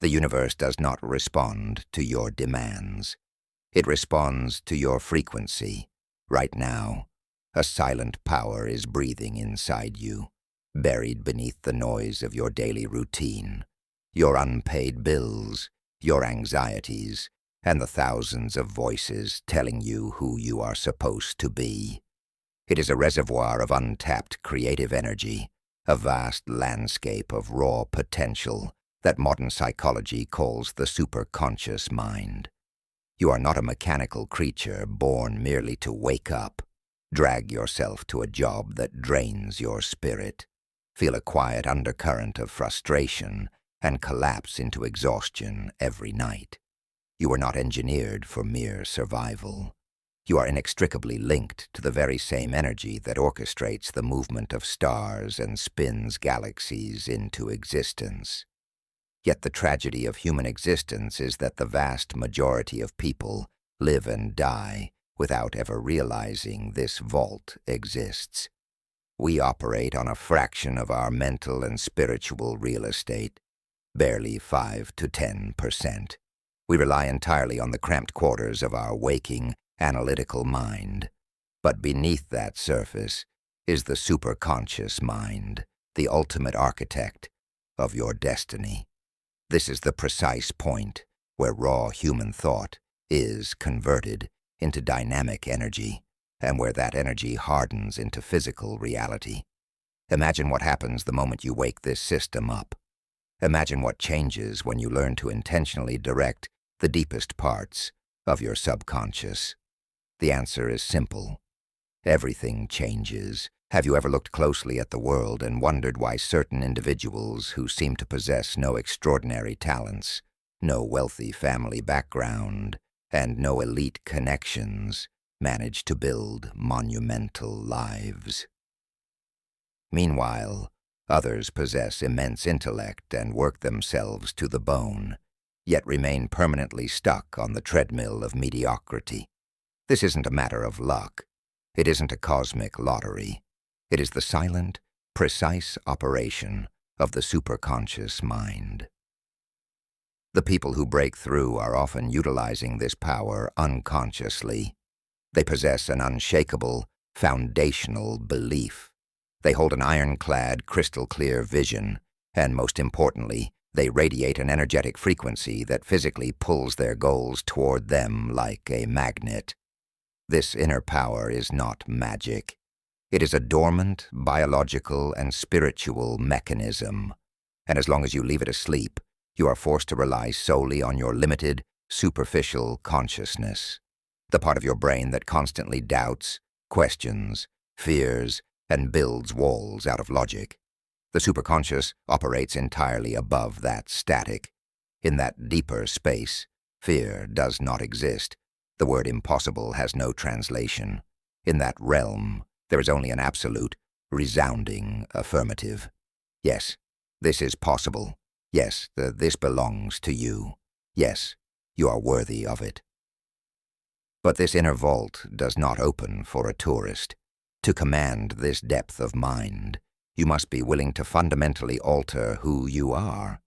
The universe does not respond to your demands. It responds to your frequency. Right now, a silent power is breathing inside you, buried beneath the noise of your daily routine, your unpaid bills, your anxieties, and the thousands of voices telling you who you are supposed to be. It is a reservoir of untapped creative energy, a vast landscape of raw potential that modern psychology calls the superconscious mind. You are not a mechanical creature born merely to wake up, drag yourself to a job that drains your spirit, feel a quiet undercurrent of frustration, and collapse into exhaustion every night. You are not engineered for mere survival. You are inextricably linked to the very same energy that orchestrates the movement of stars and spins galaxies into existence. Yet the tragedy of human existence is that the vast majority of people live and die without ever realizing this vault exists. We operate on a fraction of our mental and spiritual real estate, barely 5 to 10%. We rely entirely on the cramped quarters of our waking, analytical mind. But beneath that surface is the superconscious mind, the ultimate architect of your destiny. This is the precise point where raw human thought is converted into dynamic energy, and where that energy hardens into physical reality. Imagine what happens the moment you wake this system up. Imagine what changes when you learn to intentionally direct the deepest parts of your subconscious. The answer is simple. Everything changes. Have you ever looked closely at the world and wondered why certain individuals who seem to possess no extraordinary talents, no wealthy family background, and no elite connections manage to build monumental lives? Meanwhile, others possess immense intellect and work themselves to the bone, yet remain permanently stuck on the treadmill of mediocrity. This isn't a matter of luck. It isn't a cosmic lottery. It is the silent, precise operation of the superconscious mind. The people who break through are often utilizing this power unconsciously. They possess an unshakable, foundational belief. They hold an ironclad, crystal-clear vision, and most importantly, they radiate an energetic frequency that physically pulls their goals toward them like a magnet. This inner power is not magic. It is a dormant, biological, and spiritual mechanism, and as long as you leave it asleep, you are forced to rely solely on your limited, superficial consciousness, the part of your brain that constantly doubts, questions, fears, and builds walls out of logic. The superconscious operates entirely above that static. In that deeper space, fear does not exist. The word impossible has no translation. In that realm, there is only an absolute, resounding affirmative. Yes, this is possible. Yes, this belongs to you. Yes, you are worthy of it. But this inner vault does not open for a tourist. To command this depth of mind, you must be willing to fundamentally alter who you are.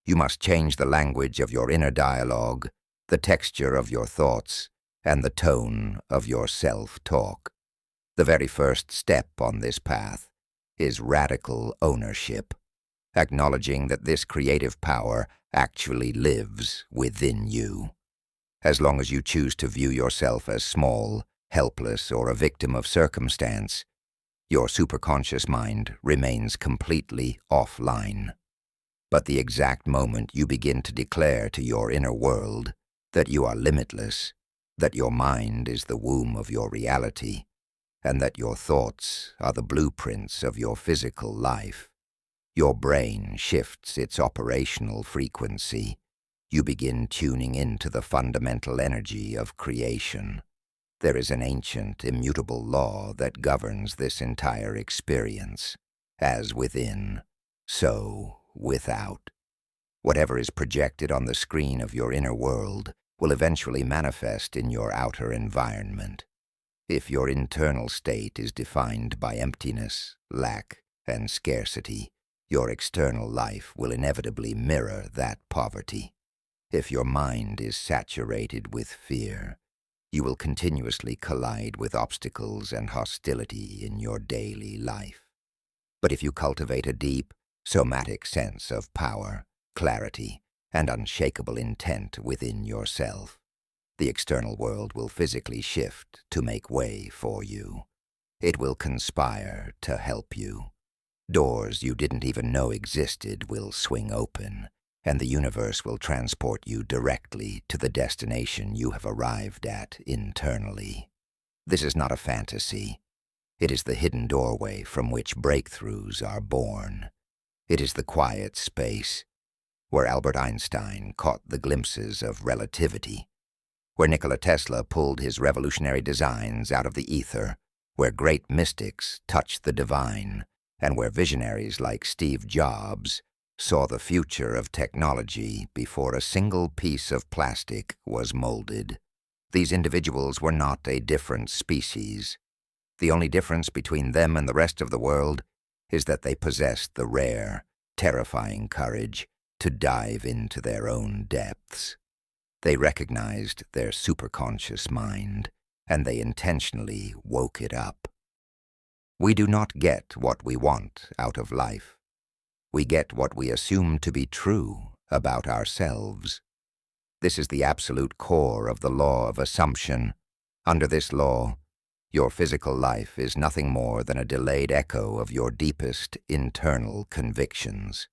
You must change the language of your inner dialogue, the texture of your thoughts, and the tone of your self-talk. The very first step on this path is radical ownership, acknowledging that this creative power actually lives within you. As long as you choose to view yourself as small, helpless, or a victim of circumstance, your superconscious mind remains completely offline. But the exact moment you begin to declare to your inner world that you are limitless, that your mind is the womb of your reality, and that your thoughts are the blueprints of your physical life, your brain shifts its operational frequency. You begin tuning into the fundamental energy of creation. There is an ancient, immutable law that governs this entire experience. As within, so without. Whatever is projected on the screen of your inner world will eventually manifest in your outer environment. If your internal state is defined by emptiness, lack, and scarcity, Your external life will inevitably mirror that poverty. If your mind is saturated with fear, you will continuously collide with obstacles and hostility in your daily life. But if you cultivate a deep, somatic sense of power, clarity, and unshakable intent within yourself, the external world will physically shift to make way for you. It will conspire to help you. Doors you didn't even know existed will swing open, and the universe will transport you directly to the destination you have arrived at internally. This is not a fantasy. It is the hidden doorway from which breakthroughs are born. It is the quiet space where Albert Einstein caught the glimpses of relativity, where Nikola Tesla pulled his revolutionary designs out of the ether, where great mystics touched the divine, and where visionaries like Steve Jobs saw the future of technology before a single piece of plastic was molded. These individuals were not a different species. The only difference between them and the rest of the world is that they possessed the rare, terrifying courage to dive into their own depths. They recognized their superconscious mind, and they intentionally woke it up. We do not get what we want out of life. We get what we assume to be true about ourselves. This is the absolute core of the law of assumption. Under this law, your physical life is nothing more than a delayed echo of your deepest internal convictions.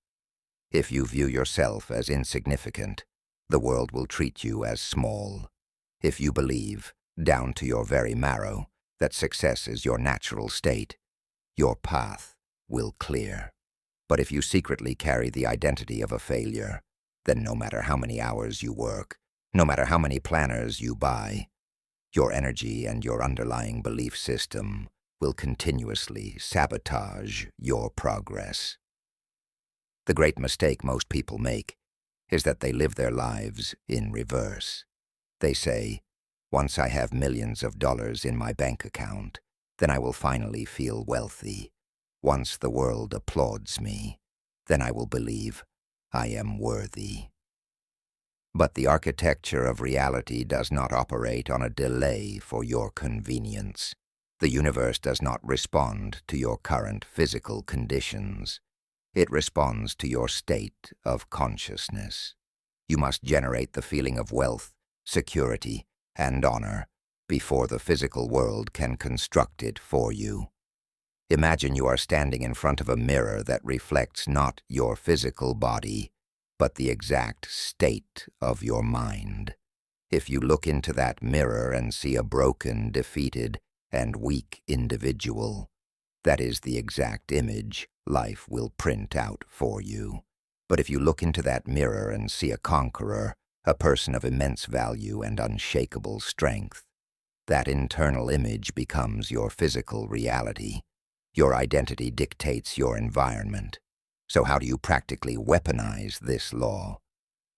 If you view yourself as insignificant, the world will treat you as small. If you believe, down to your very marrow, that success is your natural state, your path will clear. But if you secretly carry the identity of a failure, then no matter how many hours you work, no matter how many planners you buy, your energy and your underlying belief system will continuously sabotage your progress. The great mistake most people make is that they live their lives in reverse. They say, once I have millions of dollars in my bank account, then I will finally feel wealthy. Once the world applauds me, then I will believe I am worthy. But the architecture of reality does not operate on a delay for your convenience. The universe does not respond to your current physical conditions. It responds to your state of consciousness. You must generate the feeling of wealth, security, and honor before the physical world can construct it for you. Imagine you are standing in front of a mirror that reflects not your physical body, but the exact state of your mind. If you look into that mirror and see a broken, defeated, and weak individual, that is the exact image life will print out for you. But if you look into that mirror and see a conqueror, a person of immense value and unshakable strength, that internal image becomes your physical reality. Your identity dictates your environment. So how do you practically weaponize this law?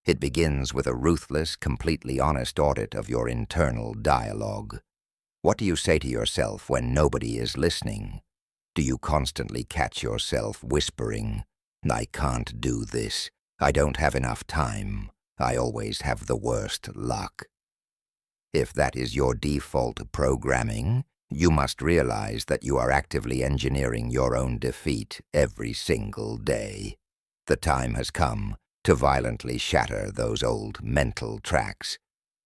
It begins with a ruthless, completely honest audit of your internal dialogue. What do you say to yourself when nobody is listening? Do you constantly catch yourself whispering, I can't do this, I don't have enough time, I always have the worst luck? If that is your default programming, you must realize that you are actively engineering your own defeat every single day. The time has come to violently shatter those old mental tracks.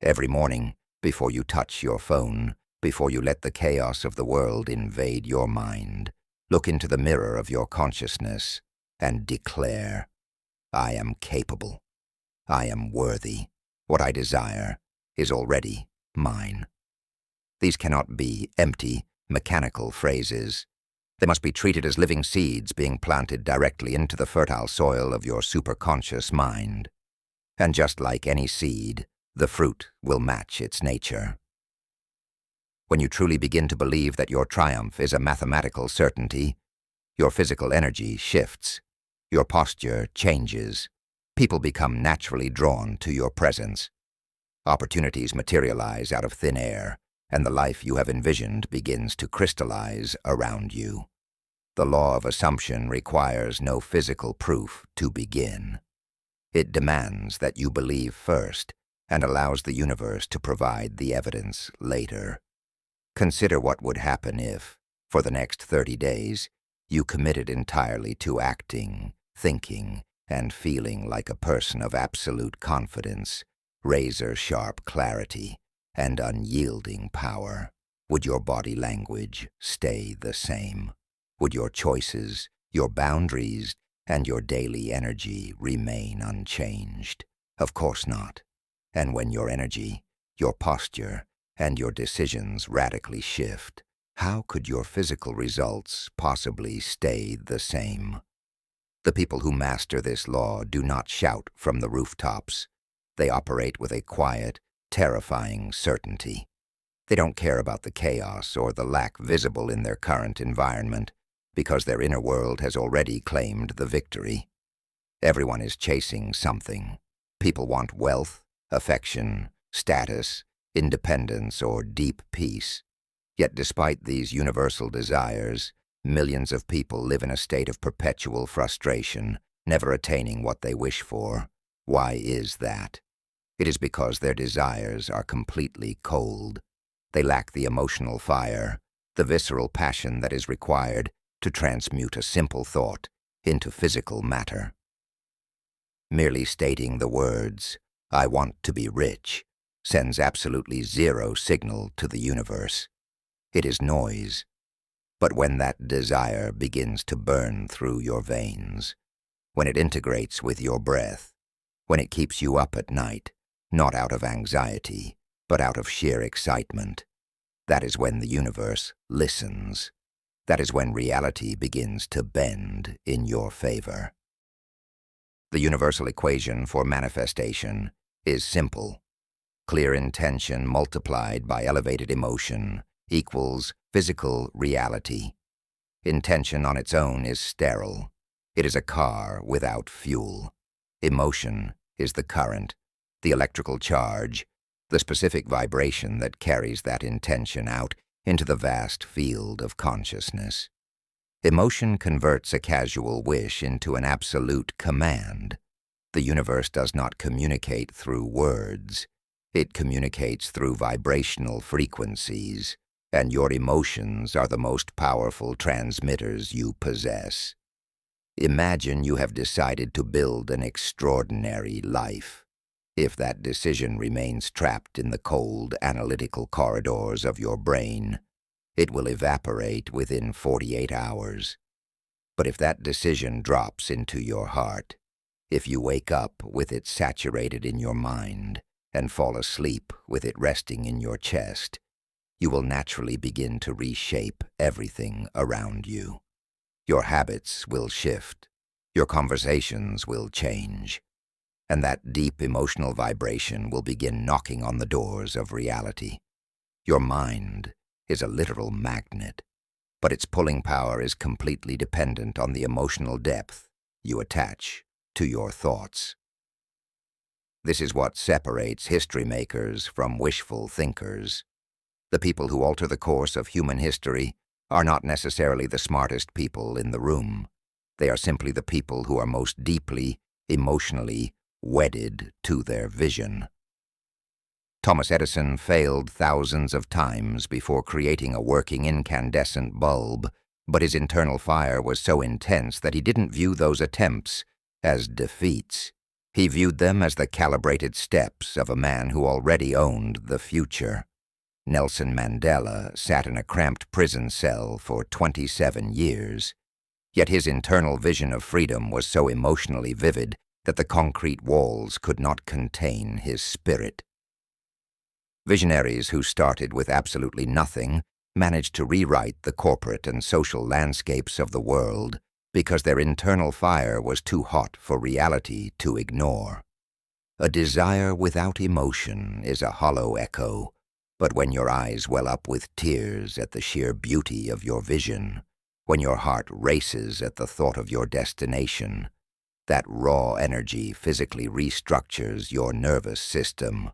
Every morning, before you touch your phone, before you let the chaos of the world invade your mind, look into the mirror of your consciousness and declare, I am capable. I am worthy. What I desire is already mine. These cannot be empty, mechanical phrases. They must be treated as living seeds being planted directly into the fertile soil of your superconscious mind. And just like any seed, the fruit will match its nature. When you truly begin to believe that your triumph is a mathematical certainty, your physical energy shifts, your posture changes, people become naturally drawn to your presence. Opportunities materialize out of thin air, and the life you have envisioned begins to crystallize around you. The law of assumption requires no physical proof to begin. It demands that you believe first and allows the universe to provide the evidence later. Consider what would happen if, for the next 30 days, you committed entirely to acting, thinking, and feeling like a person of absolute confidence, razor-sharp clarity, and unyielding power. Would your body language stay the same? Would your choices, your boundaries, and your daily energy remain unchanged? Of course not. And when your energy, your posture, and your decisions radically shift, how could your physical results possibly stay the same? The people who master this law do not shout from the rooftops. They operate with a quiet, terrifying certainty. They don't care about the chaos or the lack visible in their current environment, because their inner world has already claimed the victory. Everyone is chasing something. People want wealth, affection, status, independence, or deep peace. Yet despite these universal desires, millions of people live in a state of perpetual frustration, never attaining what they wish for. Why is that? It is because their desires are completely cold. They lack the emotional fire, the visceral passion that is required to transmute a simple thought into physical matter. Merely stating the words, "I want to be rich," sends absolutely zero signal to the universe. It is noise. But when that desire begins to burn through your veins, when it integrates with your breath, when it keeps you up at night, not out of anxiety, but out of sheer excitement, that is when the universe listens. That is when reality begins to bend in your favor. The universal equation for manifestation is simple. Clear intention multiplied by elevated emotion equals physical reality. Intention on its own is sterile. It is a car without fuel. Emotion is the current, the electrical charge, the specific vibration that carries that intention out into the vast field of consciousness. Emotion converts a casual wish into an absolute command. The universe does not communicate through words. It communicates through vibrational frequencies, and your emotions are the most powerful transmitters you possess. Imagine you have decided to build an extraordinary life. If that decision remains trapped in the cold, analytical corridors of your brain, it will evaporate within 48 hours. But if that decision drops into your heart, if you wake up with it saturated in your mind and fall asleep with it resting in your chest, you will naturally begin to reshape everything around you. Your habits will shift. Your conversations will change. And that deep emotional vibration will begin knocking on the doors of reality. Your mind is a literal magnet, but its pulling power is completely dependent on the emotional depth you attach to your thoughts. This is what separates history makers from wishful thinkers. The people who alter the course of human history are not necessarily the smartest people in the room. They are simply the people who are most deeply, emotionally wedded to their vision. Thomas Edison failed thousands of times before creating a working incandescent bulb, but his internal fire was so intense that he didn't view those attempts as defeats. He viewed them as the calibrated steps of a man who already owned the future. Nelson Mandela sat in a cramped prison cell for 27 years, yet his internal vision of freedom was so emotionally vivid that the concrete walls could not contain his spirit. Visionaries who started with absolutely nothing managed to rewrite the corporate and social landscapes of the world because their internal fire was too hot for reality to ignore. A desire without emotion is a hollow echo, but when your eyes well up with tears at the sheer beauty of your vision, when your heart races at the thought of your destination, that raw energy physically restructures your nervous system.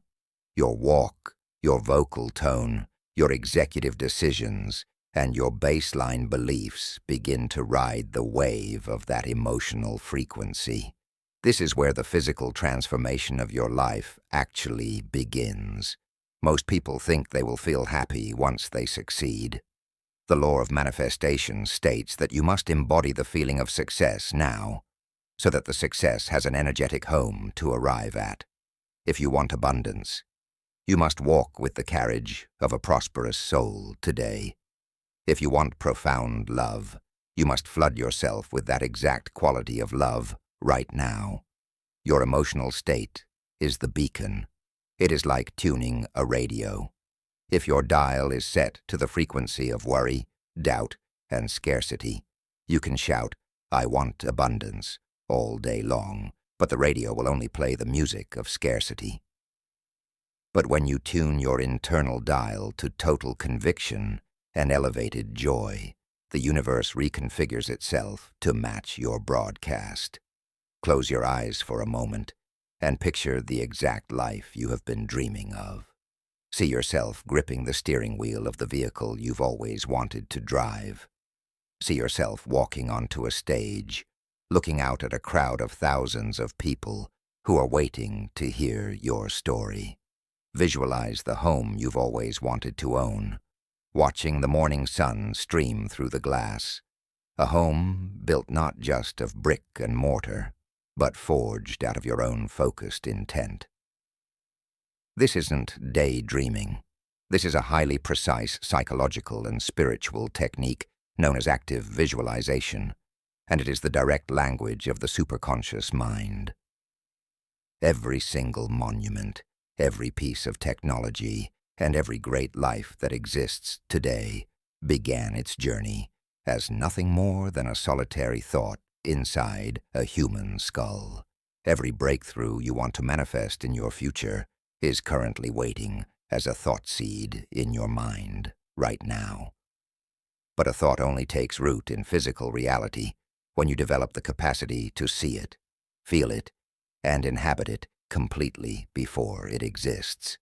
Your walk, your vocal tone, your executive decisions, and your baseline beliefs begin to ride the wave of that emotional frequency. This is where the physical transformation of your life actually begins. Most people think they will feel happy once they succeed. The law of manifestation states that you must embody the feeling of success now, so that the success has an energetic home to arrive at. If you want abundance, you must walk with the carriage of a prosperous soul today. If you want profound love, you must flood yourself with that exact quality of love right now. Your emotional state is the beacon. It is like tuning a radio. If your dial is set to the frequency of worry, doubt, and scarcity, you can shout, "I want abundance," all day long, but the radio will only play the music of scarcity. But when you tune your internal dial to total conviction and elevated joy, the universe reconfigures itself to match your broadcast. Close your eyes for a moment and picture the exact life you have been dreaming of. See yourself gripping the steering wheel of the vehicle you've always wanted to drive. See yourself walking onto a stage, looking out at a crowd of thousands of people who are waiting to hear your story. Visualize the home you've always wanted to own, watching the morning sun stream through the glass. A home built not just of brick and mortar, but forged out of your own focused intent. This isn't daydreaming. This is a highly precise psychological and spiritual technique known as active visualization, and it is the direct language of the superconscious mind. Every single monument, every piece of technology, and every great life that exists today began its journey as nothing more than a solitary thought inside a human skull. Every breakthrough you want to manifest in your future is currently waiting as a thought seed in your mind right now. But a thought only takes root in physical reality when you develop the capacity to see it, feel it, and inhabit it completely before it exists.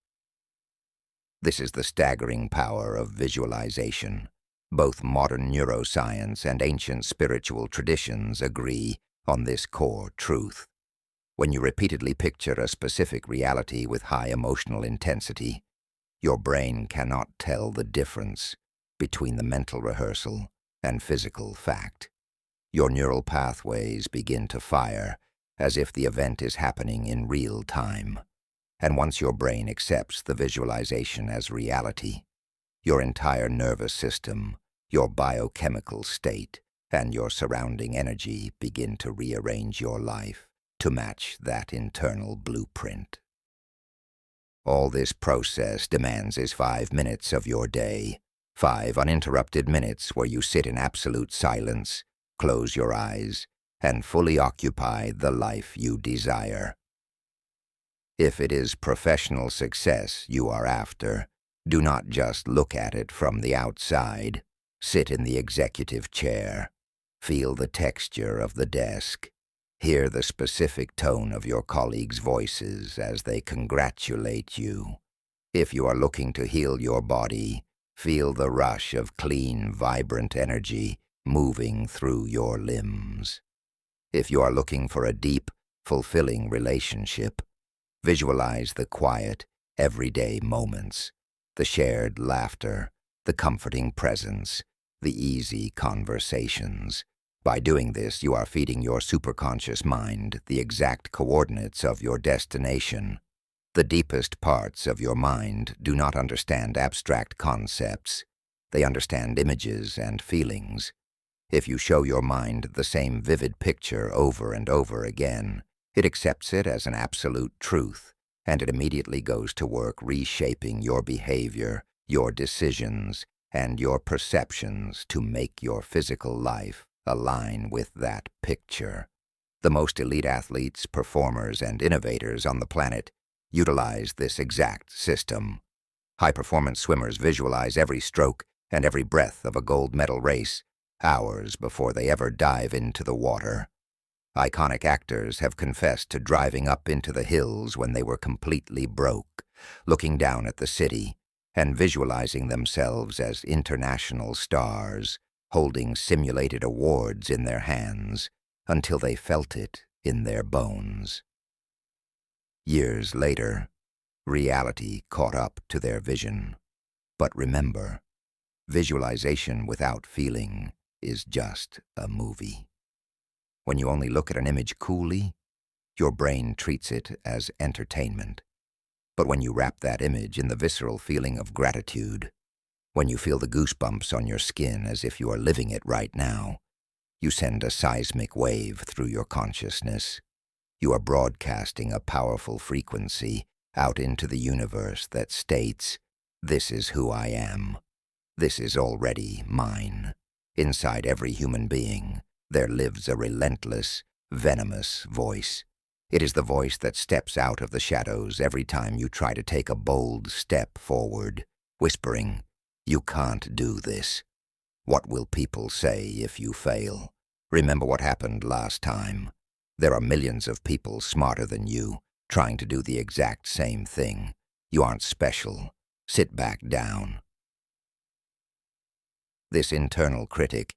This is the staggering power of visualization. Both modern neuroscience and ancient spiritual traditions agree on this core truth. When you repeatedly picture a specific reality with high emotional intensity, your brain cannot tell the difference between the mental rehearsal and physical fact. Your neural pathways begin to fire as if the event is happening in real time. And once your brain accepts the visualization as reality, your entire nervous system, your biochemical state, and your surrounding energy begin to rearrange your life to match that internal blueprint. All this process demands is 5 minutes of your day, 5 uninterrupted minutes where you sit in absolute silence, close your eyes, and fully occupy the life you desire. If it is professional success you are after, do not just look at it from the outside. Sit in the executive chair. Feel the texture of the desk. Hear the specific tone of your colleagues' voices as they congratulate you. If you are looking to heal your body, feel the rush of clean, vibrant energy moving through your limbs. If you are looking for a deep, fulfilling relationship, visualize the quiet, everyday moments, the shared laughter, the comforting presence, the easy conversations. By doing this, you are feeding your superconscious mind the exact coordinates of your destination. The deepest parts of your mind do not understand abstract concepts. They understand images and feelings. If you show your mind the same vivid picture over and over again, it accepts it as an absolute truth, and it immediately goes to work reshaping your behavior, your decisions, and your perceptions to make your physical life align with that picture. The most elite athletes, performers, and innovators on the planet utilize this exact system. High-performance swimmers visualize every stroke and every breath of a gold medal race hours before they ever dive into the water. Iconic actors have confessed to driving up into the hills when they were completely broke, looking down at the city, and visualizing themselves as international stars, holding simulated awards in their hands until they felt it in their bones. Years later, reality caught up to their vision. But remember, visualization without feeling is just a movie. When you only look at an image coolly, your brain treats it as entertainment. But when you wrap that image in the visceral feeling of gratitude, when you feel the goosebumps on your skin as if you are living it right now, you send a seismic wave through your consciousness. You are broadcasting a powerful frequency out into the universe that states, "This is who I am. This is already mine." Inside every human being, there lives a relentless, venomous voice. It is the voice that steps out of the shadows every time you try to take a bold step forward, whispering, "You can't do this. What will people say if you fail? Remember what happened last time. There are millions of people smarter than you, trying to do the exact same thing. You aren't special. Sit back down." This internal critic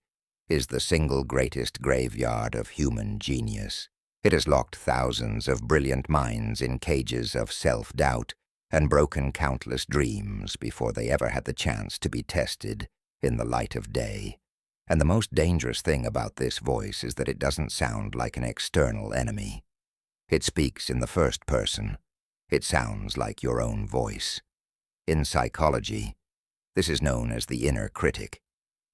is the single greatest graveyard of human genius. It has locked thousands of brilliant minds in cages of self-doubt and broken countless dreams before they ever had the chance to be tested in the light of day. And the most dangerous thing about this voice is that it doesn't sound like an external enemy. It speaks in the first person. It sounds like your own voice. In psychology, this is known as the inner critic.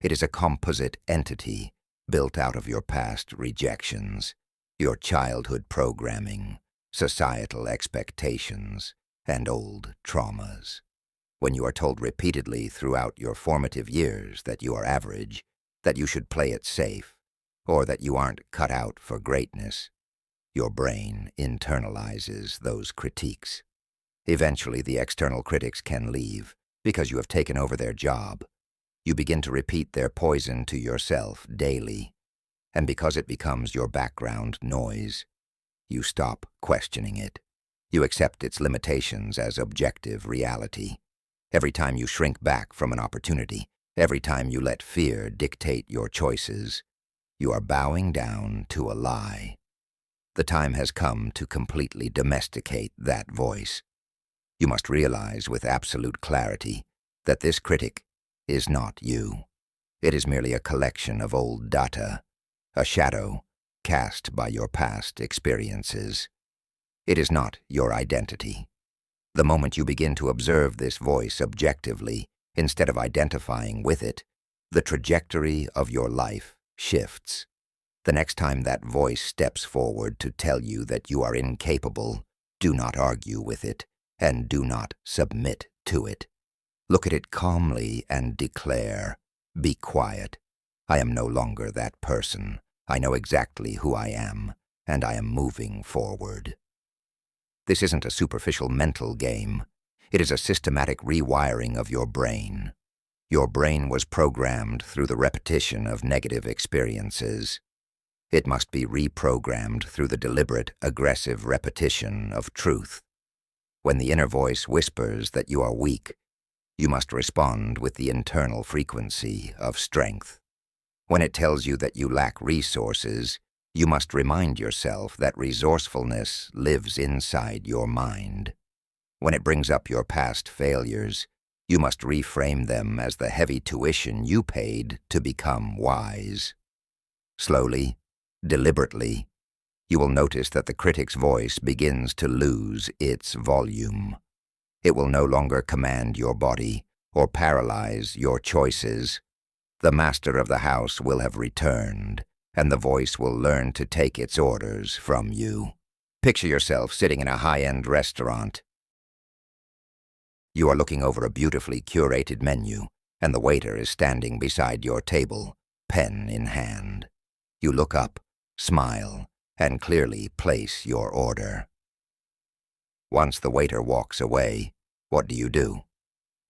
It is a composite entity built out of your past rejections, your childhood programming, societal expectations, and old traumas. When you are told repeatedly throughout your formative years that you are average, that you should play it safe, or that you aren't cut out for greatness, your brain internalizes those critiques. Eventually, the external critics can leave because you have taken over their job. You begin to repeat their poison to yourself daily, and because it becomes your background noise, you stop questioning it. You accept its limitations as objective reality. Every time you shrink back from an opportunity, every time you let fear dictate your choices, you are bowing down to a lie. The time has come to completely domesticate that voice. You must realize with absolute clarity that this critic is not you. It is merely a collection of old data, a shadow cast by your past experiences. It is not your identity. The moment you begin to observe this voice objectively, instead of identifying with it, the trajectory of your life shifts. The next time that voice steps forward to tell you that you are incapable, do not argue with it, and do not submit to it. Look at it calmly and declare, "Be quiet. I am no longer that person. I know exactly who I am, and I am moving forward." This isn't a superficial mental game. It is a systematic rewiring of your brain. Your brain was programmed through the repetition of negative experiences. It must be reprogrammed through the deliberate, aggressive repetition of truth. When the inner voice whispers that you are weak, you must respond with the internal frequency of strength. When it tells you that you lack resources, you must remind yourself that resourcefulness lives inside your mind. When it brings up your past failures, you must reframe them as the heavy tuition you paid to become wise. Slowly, deliberately, you will notice that the critic's voice begins to lose its volume. It will no longer command your body or paralyze your choices. The master of the house will have returned, and the voice will learn to take its orders from you. Picture yourself sitting in a high-end restaurant. You are looking over a beautifully curated menu, and the waiter is standing beside your table, pen in hand. You look up, smile, and clearly place your order. Once the waiter walks away, what do?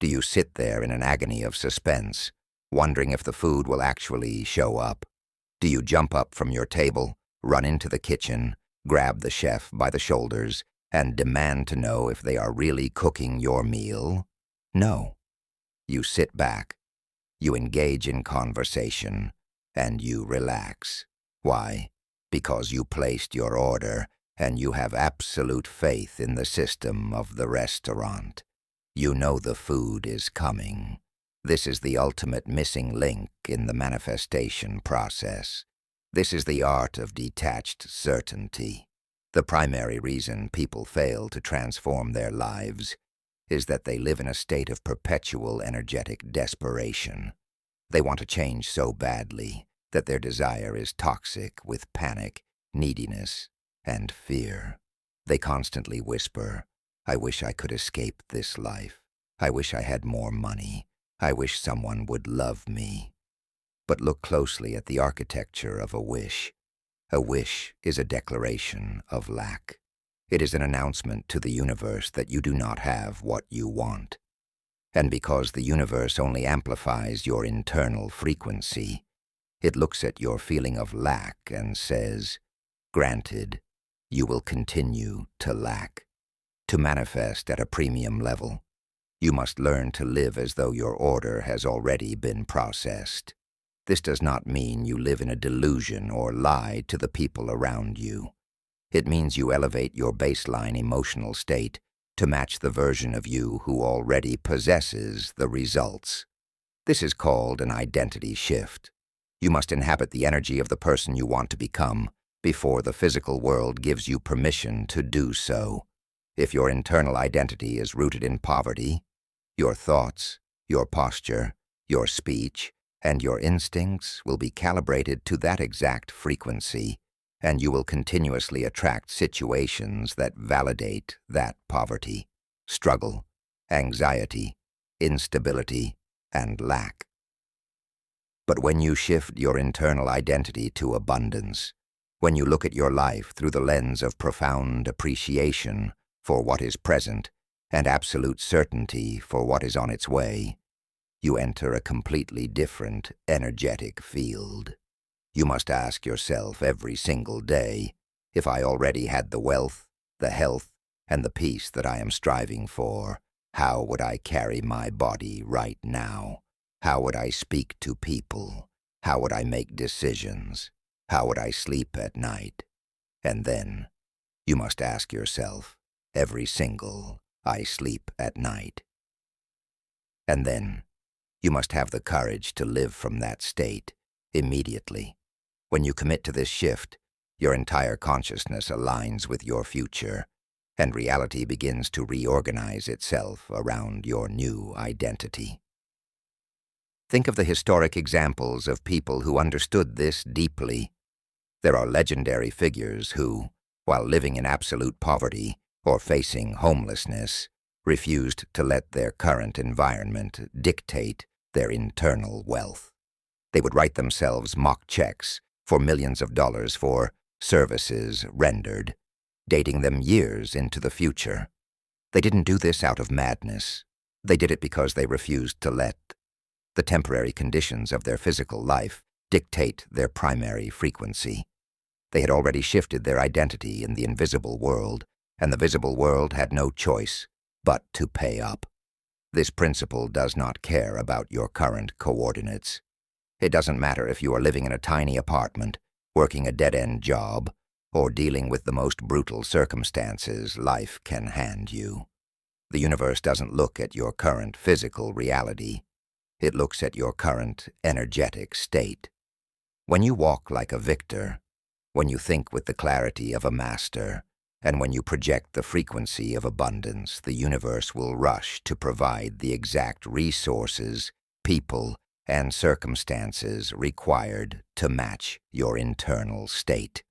Do you sit there in an agony of suspense, wondering if the food will actually show up? Do you jump up from your table, run into the kitchen, grab the chef by the shoulders, and demand to know if they are really cooking your meal? No. You sit back, you engage in conversation, and you relax. Why? Because you placed your order, and you have absolute faith in the system of the restaurant. You know the food is coming. This is the ultimate missing link in the manifestation process. This is the art of detached certainty. The primary reason people fail to transform their lives is that they live in a state of perpetual energetic desperation. They want to change so badly that their desire is toxic with panic, neediness, and fear. They constantly whisper, "I wish I could escape this life. I wish I had more money. I wish someone would love me." But look closely at the architecture of a wish. A wish is a declaration of lack. It is an announcement to the universe that you do not have what you want. And because the universe only amplifies your internal frequency, it looks at your feeling of lack and says, "Granted, you will continue to lack." To manifest at a premium level, you must learn to live as though your order has already been processed. This does not mean you live in a delusion or lie to the people around you. It means you elevate your baseline emotional state to match the version of you who already possesses the results. This is called an identity shift. You must inhabit the energy of the person you want to become before the physical world gives you permission to do so. If your internal identity is rooted in poverty, your thoughts, your posture, your speech, and your instincts will be calibrated to that exact frequency, and you will continuously attract situations that validate that poverty, struggle, anxiety, instability, and lack. But when you shift your internal identity to abundance, when you look at your life through the lens of profound appreciation for what is present and absolute certainty for what is on its way, you enter a completely different energetic field. You must ask yourself every single day, if I already had the wealth, the health, and the peace that I am striving for, how would I carry my body right now? How would I speak to people? How would I make decisions? How would I sleep at night? And then, you must ask yourself, every single I sleep at night. And then, you must have the courage to live from that state immediately. When you commit to this shift, your entire consciousness aligns with your future, and reality begins to reorganize itself around your new identity. Think of the historic examples of people who understood this deeply. There are legendary figures who, while living in absolute poverty or facing homelessness, refused to let their current environment dictate their internal wealth. They would write themselves mock checks for millions of dollars for services rendered, dating them years into the future. They didn't do this out of madness. They did it because they refused to let the temporary conditions of their physical life dictate their primary frequency. They had already shifted their identity in the invisible world, and the visible world had no choice but to pay up. This principle does not care about your current coordinates. It doesn't matter if you are living in a tiny apartment, working a dead-end job, or dealing with the most brutal circumstances life can hand you. The universe doesn't look at your current physical reality. It looks at your current energetic state. When you walk like a victor, when you think with the clarity of a master, and when you project the frequency of abundance, the universe will rush to provide the exact resources, people, and circumstances required to match your internal state.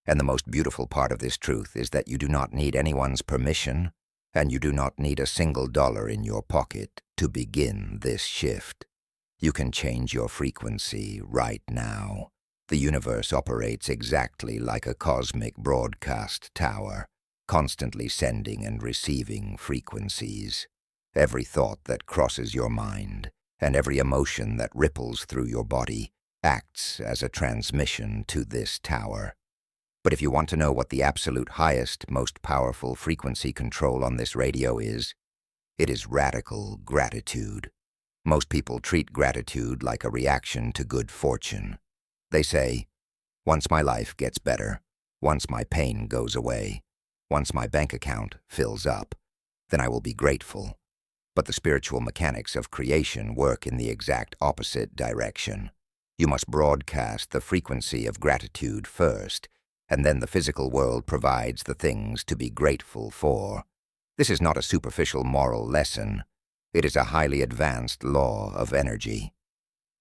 And the most beautiful part of this truth is that you do not need anyone's permission, and you do not need a single dollar in your pocket to begin this shift. You can change your frequency right now. The universe operates exactly like a cosmic broadcast tower, constantly sending and receiving frequencies. Every thought that crosses your mind and every emotion that ripples through your body acts as a transmission to this tower. But if you want to know what the absolute highest, most powerful frequency control on this radio is, it is radical gratitude. Most people treat gratitude like a reaction to good fortune. They say, once my life gets better, once my pain goes away, once my bank account fills up, then I will be grateful. But the spiritual mechanics of creation work in the exact opposite direction. You must broadcast the frequency of gratitude first, and then the physical world provides the things to be grateful for. This is not a superficial moral lesson. It is a highly advanced law of energy.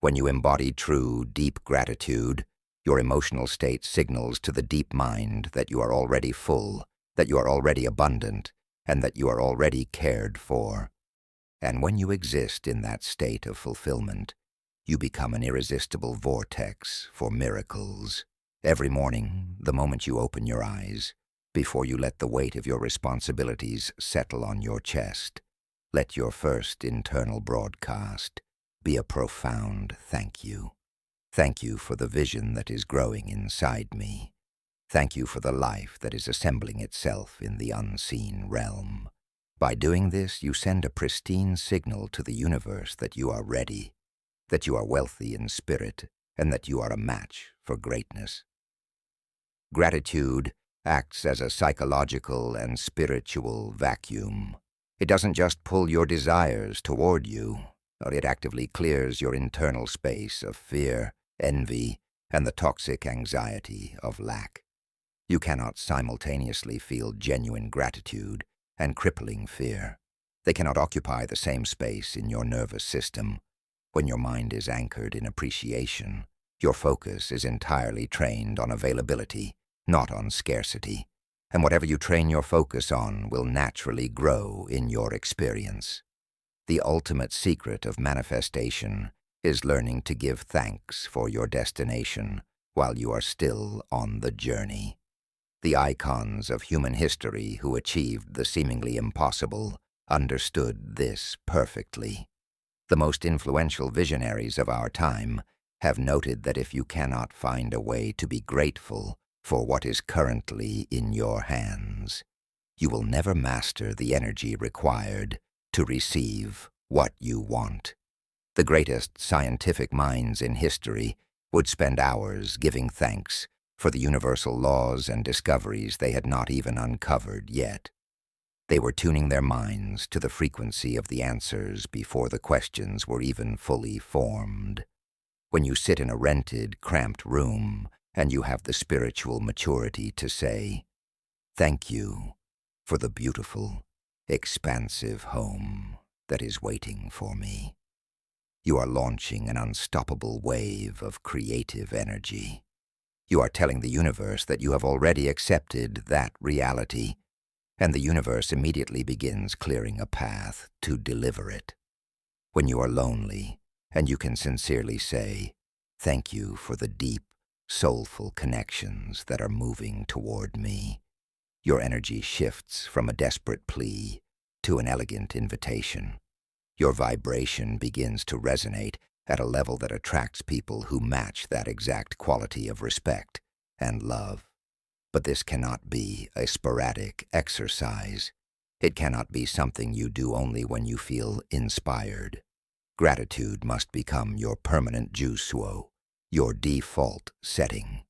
When you embody true, deep gratitude, your emotional state signals to the deep mind that you are already full, that you are already abundant, and that you are already cared for. And when you exist in that state of fulfillment, you become an irresistible vortex for miracles. Every morning, the moment you open your eyes, before you let the weight of your responsibilities settle on your chest, let your first internal broadcast be a profound thank you. Thank you for the vision that is growing inside me. Thank you for the life that is assembling itself in the unseen realm. By doing this, you send a pristine signal to the universe that you are ready, that you are wealthy in spirit, and that you are a match for greatness. Gratitude acts as a psychological and spiritual vacuum. It doesn't just pull your desires toward you, but it actively clears your internal space of fear, envy, and the toxic anxiety of lack. You cannot simultaneously feel genuine gratitude and crippling fear. They cannot occupy the same space in your nervous system. When your mind is anchored in appreciation, your focus is entirely trained on availability, not on scarcity. And whatever you train your focus on will naturally grow in your experience. The ultimate secret of manifestation is learning to give thanks for your destination while you are still on the journey. The icons of human history who achieved the seemingly impossible understood this perfectly. The most influential visionaries of our time have noted that if you cannot find a way to be grateful for what is currently in your hands, you will never master the energy required to receive what you want. The greatest scientific minds in history would spend hours giving thanks for the universal laws and discoveries they had not even uncovered yet. They were tuning their minds to the frequency of the answers before the questions were even fully formed. When you sit in a rented, cramped room and you have the spiritual maturity to say, "Thank you for the beautiful, expansive home that is waiting for me," you are launching an unstoppable wave of creative energy. You are telling the universe that you have already accepted that reality, and the universe immediately begins clearing a path to deliver it. When you are lonely, and you can sincerely say, "Thank you for the deep, soulful connections that are moving toward me," your energy shifts from a desperate plea to an elegant invitation. Your vibration begins to resonate at a level that attracts people who match that exact quality of respect and love. But this cannot be a sporadic exercise. It cannot be something you do only when you feel inspired. Gratitude must become your permanent jusuo, your default setting.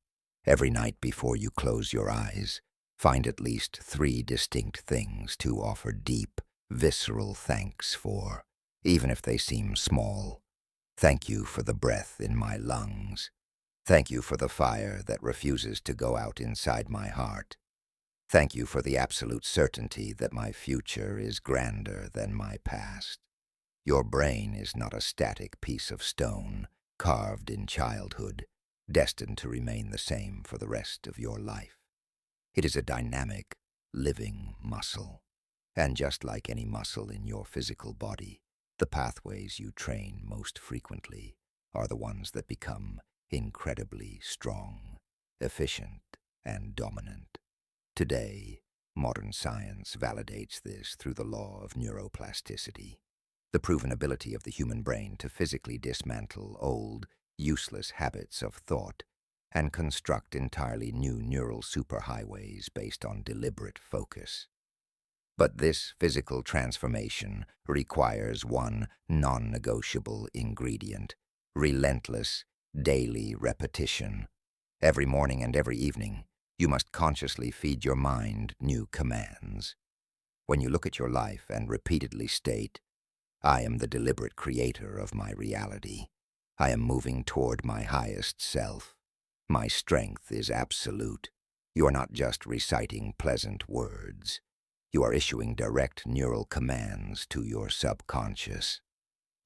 Every night before you close your eyes, find at least 3 distinct things to offer deep, visceral thanks for, even if they seem small. Thank you for the breath in my lungs. Thank you for the fire that refuses to go out inside my heart. Thank you for the absolute certainty that my future is grander than my past. Your brain is not a static piece of stone carved in childhood, destined to remain the same for the rest of your life. It is a dynamic, living muscle. And just like any muscle in your physical body, the pathways you train most frequently are the ones that become incredibly strong, efficient, and dominant. Today, modern science validates this through the law of neuroplasticity, the proven ability of the human brain to physically dismantle old, useless habits of thought and construct entirely new neural superhighways based on deliberate focus. But this physical transformation requires one non-negotiable ingredient: relentless, daily repetition. Every morning and every evening, you must consciously feed your mind new commands. When you look at your life and repeatedly state, "I am the deliberate creator of my reality. I am moving toward my highest self. My strength is absolute," you are not just reciting pleasant words. You are issuing direct neural commands to your subconscious.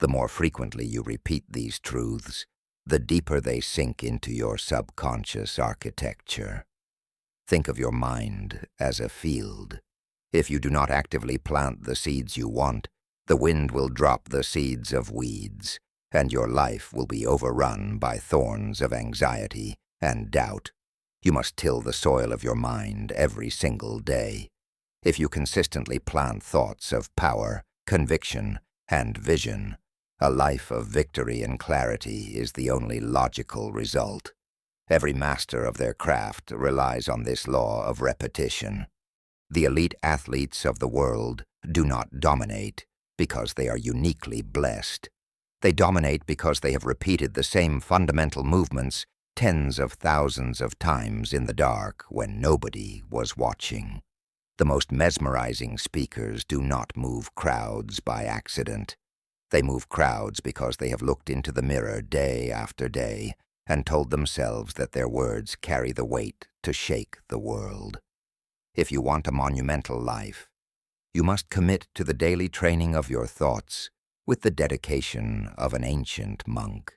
The more frequently you repeat these truths, the deeper they sink into your subconscious architecture. Think of your mind as a field. If you do not actively plant the seeds you want, the wind will drop the seeds of weeds, and your life will be overrun by thorns of anxiety and doubt. You must till the soil of your mind every single day. If you consistently plant thoughts of power, conviction, and vision, a life of victory and clarity is the only logical result. Every master of their craft relies on this law of repetition. The elite athletes of the world do not dominate because they are uniquely blessed. They dominate because they have repeated the same fundamental movements tens of thousands of times in the dark when nobody was watching. The most mesmerizing speakers do not move crowds by accident. They move crowds because they have looked into the mirror day after day and told themselves that their words carry the weight to shake the world. If you want a monumental life, you must commit to the daily training of your thoughts with the dedication of an ancient monk.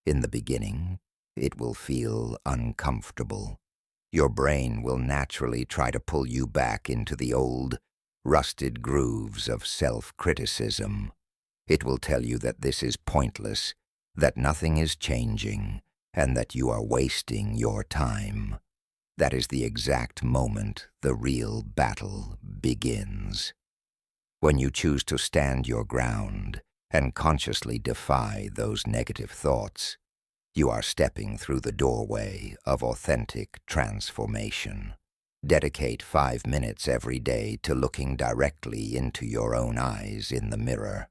In the beginning, it will feel uncomfortable. Your brain will naturally try to pull you back into the old, rusted grooves of self-criticism. It will tell you that this is pointless, that nothing is changing, and that you are wasting your time. That is the exact moment the real battle begins. When you choose to stand your ground and consciously defy those negative thoughts, you are stepping through the doorway of authentic transformation. Dedicate 5 minutes every day to looking directly into your own eyes in the mirror.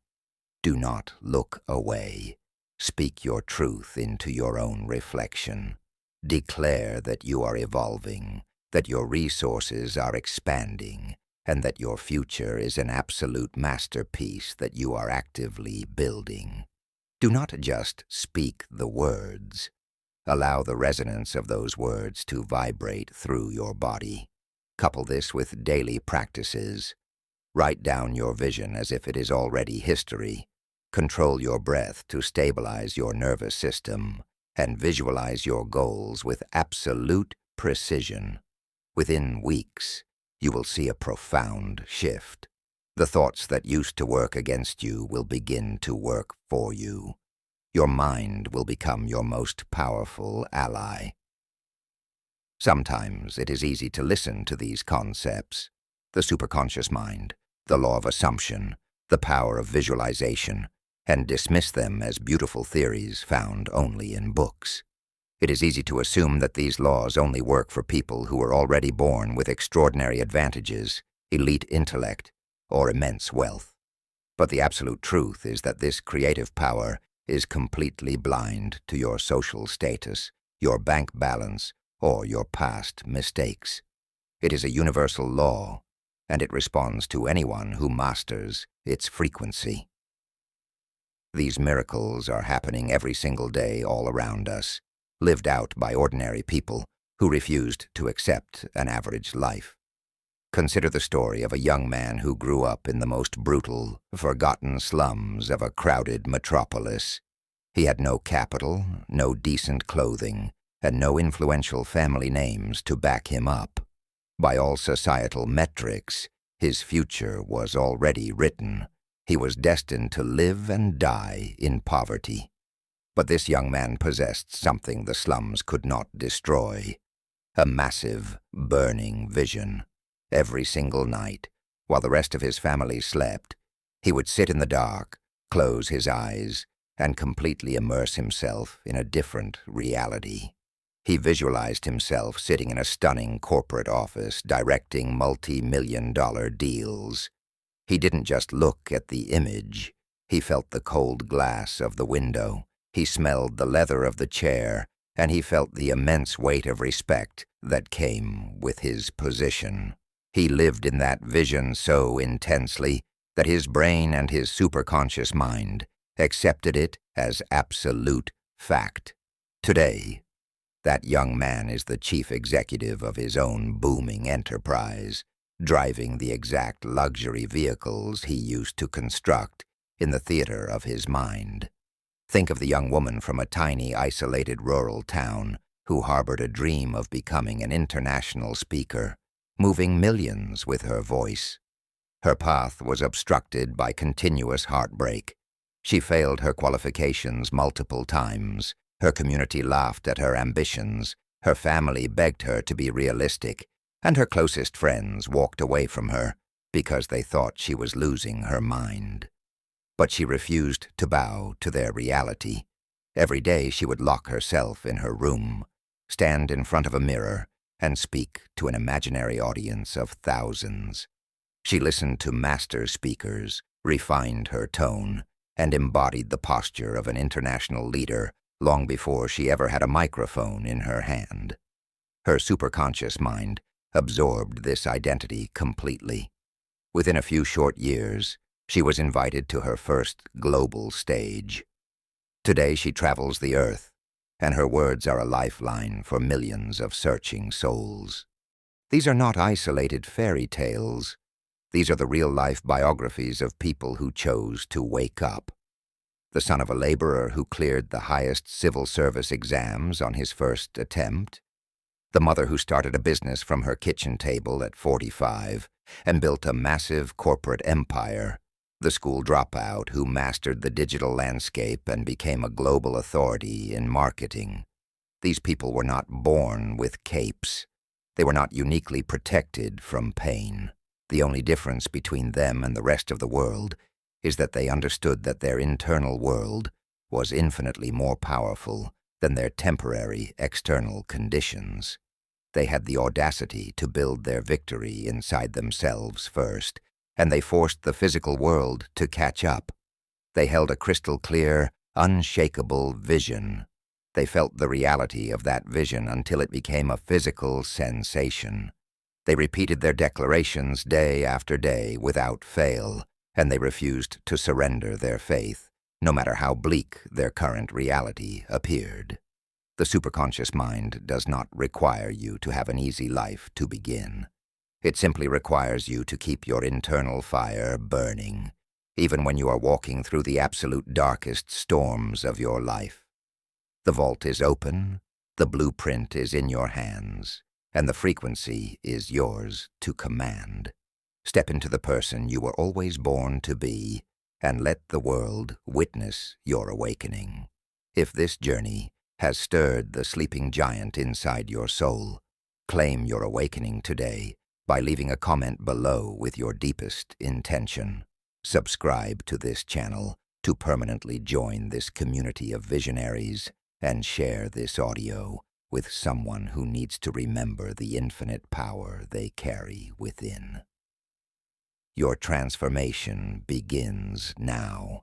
Do not look away. Speak your truth into your own reflection. Declare that you are evolving, that your resources are expanding, and that your future is an absolute masterpiece that you are actively building. Do not just speak the words. Allow the resonance of those words to vibrate through your body. Couple this with daily practices. Write down your vision as if it is already history. Control your breath to stabilize your nervous system, and visualize your goals with absolute precision. Within weeks, you will see a profound shift. The thoughts that used to work against you will begin to work for you. Your mind will become your most powerful ally. Sometimes it is easy to listen to these concepts: the superconscious mind, the law of assumption, the power of visualization, and dismiss them as beautiful theories found only in books. It is easy to assume that these laws only work for people who are already born with extraordinary advantages, elite intellect, or immense wealth. But the absolute truth is that this creative power is completely blind to your social status, your bank balance, or your past mistakes. It is a universal law, and it responds to anyone who masters its frequency. These miracles are happening every single day all around us, lived out by ordinary people who refused to accept an average life. Consider the story of a young man who grew up in the most brutal, forgotten slums of a crowded metropolis. He had no capital, no decent clothing, and no influential family names to back him up. By all societal metrics, his future was already written. He was destined to live and die in poverty. But this young man possessed something the slums could not destroy: a massive, burning vision. Every single night, while the rest of his family slept, he would sit in the dark, close his eyes, and completely immerse himself in a different reality. He visualized himself sitting in a stunning corporate office directing multi-million-dollar deals. He didn't just look at the image. He felt the cold glass of the window. He smelled the leather of the chair, and he felt the immense weight of respect that came with his position. He lived in that vision so intensely that his brain and his superconscious mind accepted it as absolute fact. Today, that young man is the chief executive of his own booming enterprise, driving the exact luxury vehicles he used to construct in the theater of his mind. Think of the young woman from a tiny, isolated rural town who harbored a dream of becoming an international speaker, moving millions with her voice. Her path was obstructed by continuous heartbreak. She failed her qualifications multiple times. Her community laughed at her ambitions. Her family begged her to be realistic, and her closest friends walked away from her because they thought she was losing her mind. But she refused to bow to their reality. Every day she would lock herself in her room, stand in front of a mirror, and speak to an imaginary audience of thousands. She listened to master speakers, refined her tone, and embodied the posture of an international leader long before she ever had a microphone in her hand. Her superconscious mind absorbed this identity completely. Within a few short years, she was invited to her first global stage. Today she travels the earth, and her words are a lifeline for millions of searching souls. These are not isolated fairy tales. These are the real-life biographies of people who chose to wake up. The son of a laborer who cleared the highest civil service exams on his first attempt. The mother who started a business from her kitchen table at 45 and built a massive corporate empire. The school dropout who mastered the digital landscape and became a global authority in marketing. These people were not born with capes. They were not uniquely protected from pain. The only difference between them and the rest of the world is that they understood that their internal world was infinitely more powerful than their temporary external conditions. They had the audacity to build their victory inside themselves first, and they forced the physical world to catch up. They held a crystal-clear, unshakable vision. They felt the reality of that vision until it became a physical sensation. They repeated their declarations day after day without fail, and they refused to surrender their faith, no matter how bleak their current reality appeared. The superconscious mind does not require you to have an easy life to begin. It simply requires you to keep your internal fire burning, even when you are walking through the absolute darkest storms of your life. The vault is open, the blueprint is in your hands, and the frequency is yours to command. Step into the person you were always born to be, and let the world witness your awakening. If this journey has stirred the sleeping giant inside your soul, claim your awakening today by leaving a comment below with your deepest intention. Subscribe to this channel to permanently join this community of visionaries, and share this audio with someone who needs to remember the infinite power they carry within. Your transformation begins now.